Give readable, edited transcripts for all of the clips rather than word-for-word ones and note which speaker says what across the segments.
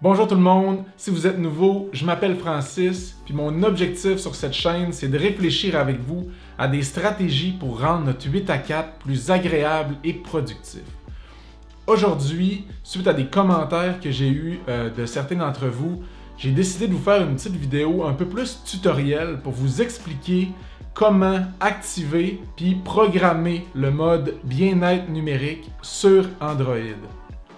Speaker 1: Bonjour tout le monde, si vous êtes nouveau, je m'appelle Francis, puis mon objectif sur cette chaîne, c'est de réfléchir avec vous à des stratégies pour rendre notre 8 à 4 plus agréable et productif. Aujourd'hui, suite à des commentaires que j'ai eus de certains d'entre vous, j'ai décidé de vous faire une petite vidéo un peu plus tutoriel pour vous expliquer comment activer puis programmer le mode bien-être numérique sur Android.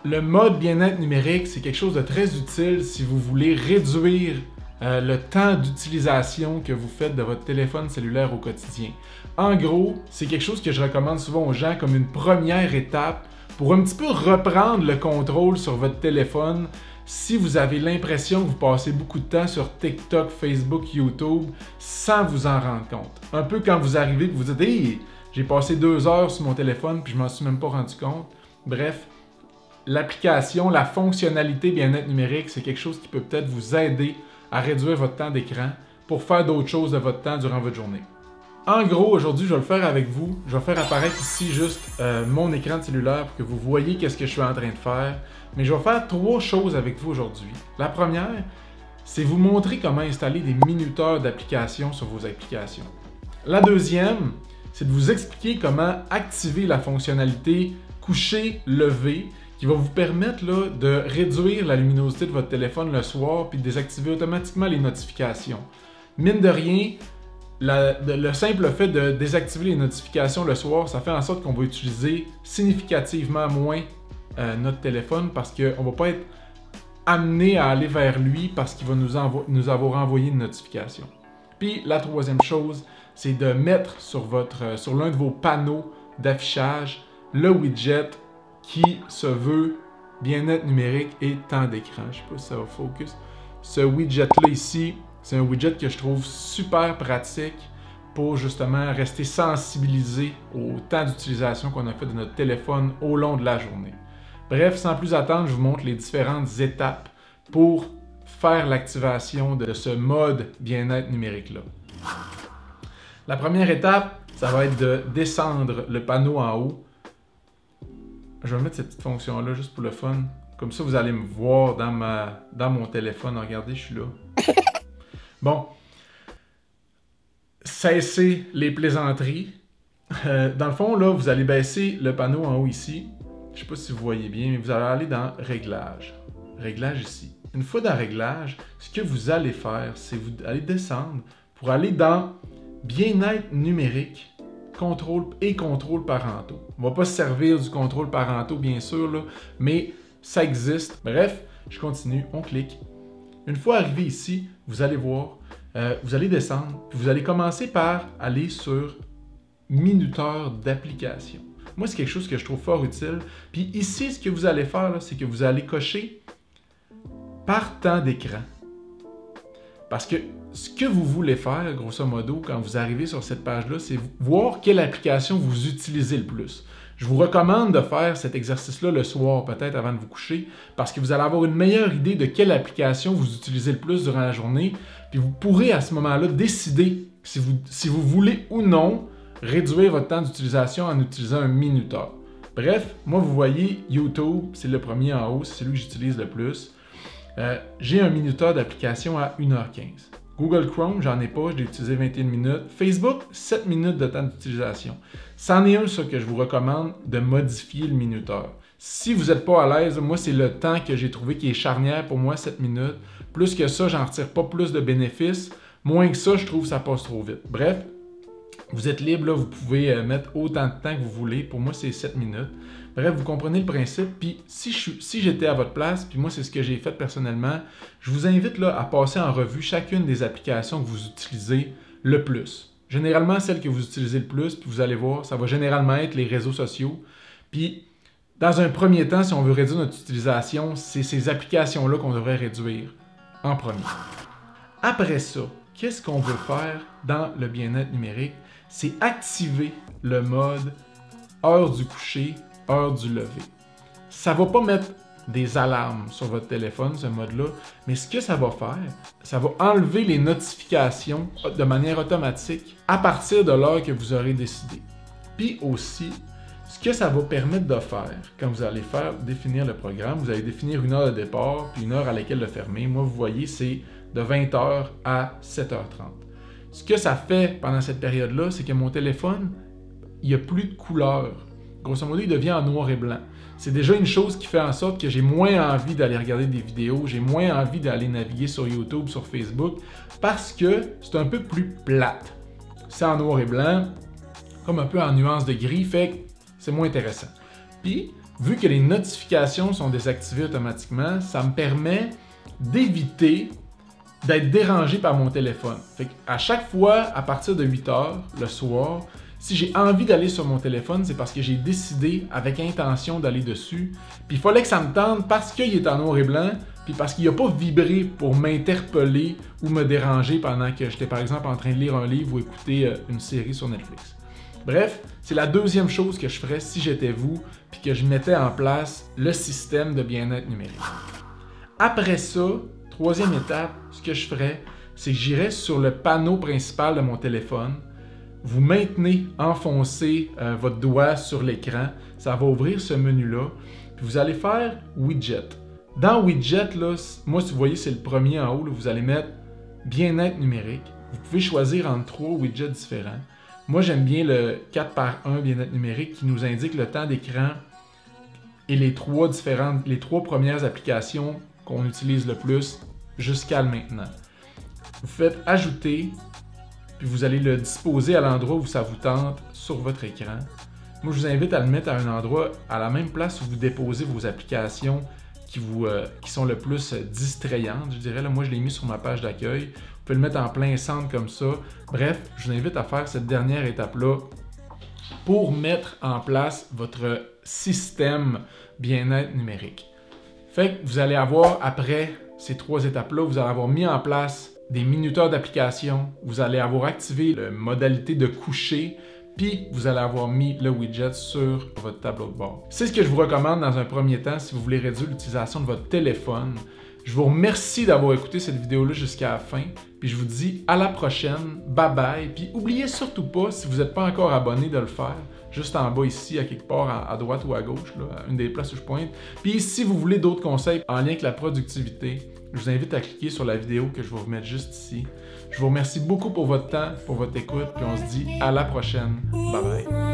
Speaker 1: Le mode bien-être numérique, c'est quelque chose de très utile si vous voulez réduire le temps d'utilisation que vous faites de votre téléphone cellulaire au quotidien. En gros, c'est quelque chose que je recommande souvent aux gens comme une première étape pour un petit peu reprendre le contrôle sur votre téléphone si vous avez l'impression que vous passez beaucoup de temps sur TikTok, Facebook, YouTube sans vous en rendre compte. Un peu quand vous arrivez et que vous dites « Hey, j'ai passé 2 heures sur mon téléphone puis je m'en suis même pas rendu compte. » Bref, l'application, la fonctionnalité bien-être numérique, c'est quelque chose qui peut peut-être vous aider à réduire votre temps d'écran pour faire d'autres choses de votre temps durant votre journée. En gros, aujourd'hui, je vais le faire avec vous. Je vais faire apparaître ici juste mon écran de cellulaire pour que vous voyez qu'est-ce que je suis en train de faire. Mais je vais faire 3 choses avec vous aujourd'hui. La première, c'est vous montrer comment installer des minuteurs d'applications sur vos applications. La deuxième, c'est de vous expliquer comment activer la fonctionnalité coucher-lever qui va vous permettre là, de réduire la luminosité de votre téléphone le soir puis de désactiver automatiquement les notifications. Mine de rien, le simple fait de désactiver les notifications le soir, ça fait en sorte qu'on va utiliser significativement moins notre téléphone parce qu'on ne va pas être amené à aller vers lui parce qu'il va nous avoir envoyé une notification. Puis la troisième chose, c'est de mettre sur l'un de vos panneaux d'affichage le widget qui se veut bien-être numérique et temps d'écran. Je ne sais pas si ça va focus. Ce widget-là ici, c'est un widget que je trouve super pratique pour justement rester sensibilisé au temps d'utilisation qu'on a fait de notre téléphone au long de la journée. Bref, sans plus attendre, je vous montre les différentes étapes pour faire l'activation de ce mode bien-être numérique-là. La première étape, ça va être de descendre le panneau en haut. Je vais mettre cette petite fonction-là juste pour le fun. Comme ça, vous allez me voir dans mon téléphone. Regardez, je suis là. Bon. Cessez les plaisanteries. Dans le fond, là, vous allez baisser le panneau en haut ici. Je ne sais pas si vous voyez bien, mais vous allez aller dans Réglages. Réglages ici. Une fois dans Réglages, ce que vous allez faire, c'est vous allez descendre pour aller dans Bien-être numérique. Contrôle et contrôle parentaux. On ne va pas se servir du contrôle parentaux, bien sûr, là, mais ça existe. Bref, je continue, on clique. Une fois arrivé ici, vous allez voir, vous allez descendre, puis vous allez commencer par aller sur minuteur d'application. Moi, c'est quelque chose que je trouve fort utile. Puis ici, ce que vous allez faire, c'est que vous allez cocher par temps d'écran. Parce que ce que vous voulez faire, grosso modo, quand vous arrivez sur cette page-là, c'est voir quelle application vous utilisez le plus. Je vous recommande de faire cet exercice-là le soir, peut-être avant de vous coucher, parce que vous allez avoir une meilleure idée de quelle application vous utilisez le plus durant la journée, puis vous pourrez à ce moment-là décider si vous voulez ou non réduire votre temps d'utilisation en utilisant un minuteur. Bref, moi vous voyez, YouTube, c'est le premier en haut, c'est celui que j'utilise le plus. J'ai un minuteur d'application à 1h15. Google Chrome, j'en ai pas, je l'ai utilisé 21 minutes. Facebook, 7 minutes de temps d'utilisation. C'en est un, ça, que je vous recommande de modifier le minuteur. Si vous n'êtes pas à l'aise, moi, c'est le temps que j'ai trouvé qui est charnière pour moi, 7 minutes. Plus que ça, j'en retire pas plus de bénéfices. Moins que ça, je trouve que ça passe trop vite. Bref, vous êtes libre, là, vous pouvez mettre autant de temps que vous voulez. Pour moi, c'est 7 minutes. Bref, vous comprenez le principe. Puis si j'étais à votre place, puis moi, c'est ce que j'ai fait personnellement, je vous invite là, à passer en revue chacune des applications que vous utilisez le plus. Généralement, celles que vous utilisez le plus, puis vous allez voir, ça va généralement être les réseaux sociaux. Puis, dans un premier temps, si on veut réduire notre utilisation, c'est ces applications-là qu'on devrait réduire en premier. Après ça, qu'est-ce qu'on veut faire dans le bien-être numérique? C'est activer le mode heure du coucher, heure du lever. Ça ne va pas mettre des alarmes sur votre téléphone, ce mode-là, mais ce que ça va faire, ça va enlever les notifications de manière automatique à partir de l'heure que vous aurez décidé. Puis aussi, ce que ça va permettre de faire, quand vous allez définir le programme, vous allez définir une heure de départ, puis une heure à laquelle le fermer. Moi, vous voyez, c'est de 20h à 7h30. Ce que ça fait pendant cette période-là, c'est que mon téléphone, il n'y a plus de couleur. Grosso modo, il devient en noir et blanc. C'est déjà une chose qui fait en sorte que j'ai moins envie d'aller regarder des vidéos, j'ai moins envie d'aller naviguer sur YouTube, sur Facebook, parce que c'est un peu plus plate. C'est en noir et blanc, comme un peu en nuance de gris, fait que c'est moins intéressant. Puis, vu que les notifications sont désactivées automatiquement, ça me permet d'éviter d'être dérangé par mon téléphone. Fait qu'à chaque fois, à partir de 8h le soir, si j'ai envie d'aller sur mon téléphone, c'est parce que j'ai décidé avec intention d'aller dessus. Puis il fallait que ça me tente parce qu'il est en noir et blanc, puis parce qu'il n'a pas vibré pour m'interpeller ou me déranger pendant que j'étais par exemple en train de lire un livre ou écouter une série sur Netflix. Bref, c'est la deuxième chose que je ferais si j'étais vous, puis que je mettais en place le système de bien-être numérique. Après ça, troisième étape, ce que je ferais, c'est que j'irais sur le panneau principal de mon téléphone. Vous maintenez enfoncé votre doigt sur l'écran, ça va ouvrir ce menu-là, puis vous allez faire Widget. Dans Widget, là, moi, si vous voyez, c'est le premier en haut, là, vous allez mettre Bien-être numérique. Vous pouvez choisir entre 3 widgets différents. Moi, j'aime bien le 4x1 Bien-être numérique qui nous indique le temps d'écran et les trois premières applications qu'on utilise le plus jusqu'à maintenant. Vous faites Ajouter, puis vous allez le disposer à l'endroit où ça vous tente sur votre écran. Moi, je vous invite à le mettre à un endroit, à la même place où vous déposez vos applications qui sont le plus distrayantes, je dirais. Là, moi, je l'ai mis sur ma page d'accueil. Vous pouvez le mettre en plein centre comme ça. Bref, je vous invite à faire cette dernière étape-là pour mettre en place votre système bien-être numérique. Fait que vous allez avoir, après ces 3 étapes-là, vous allez avoir mis en place des minuteurs d'application, vous allez avoir activé la modalité de coucher, puis vous allez avoir mis le widget sur votre tableau de bord. C'est ce que je vous recommande dans un premier temps si vous voulez réduire l'utilisation de votre téléphone. Je vous remercie d'avoir écouté cette vidéo-là jusqu'à la fin, puis je vous dis à la prochaine, bye bye, puis n'oubliez surtout pas, si vous n'êtes pas encore abonné, de le faire, juste en bas ici, à quelque part à droite ou à gauche, là, à une des places où je pointe. Puis si vous voulez d'autres conseils en lien avec la productivité, je vous invite à cliquer sur la vidéo que je vais vous mettre juste ici. Je vous remercie beaucoup pour votre temps, pour votre écoute, puis on se dit à la prochaine. Bye bye.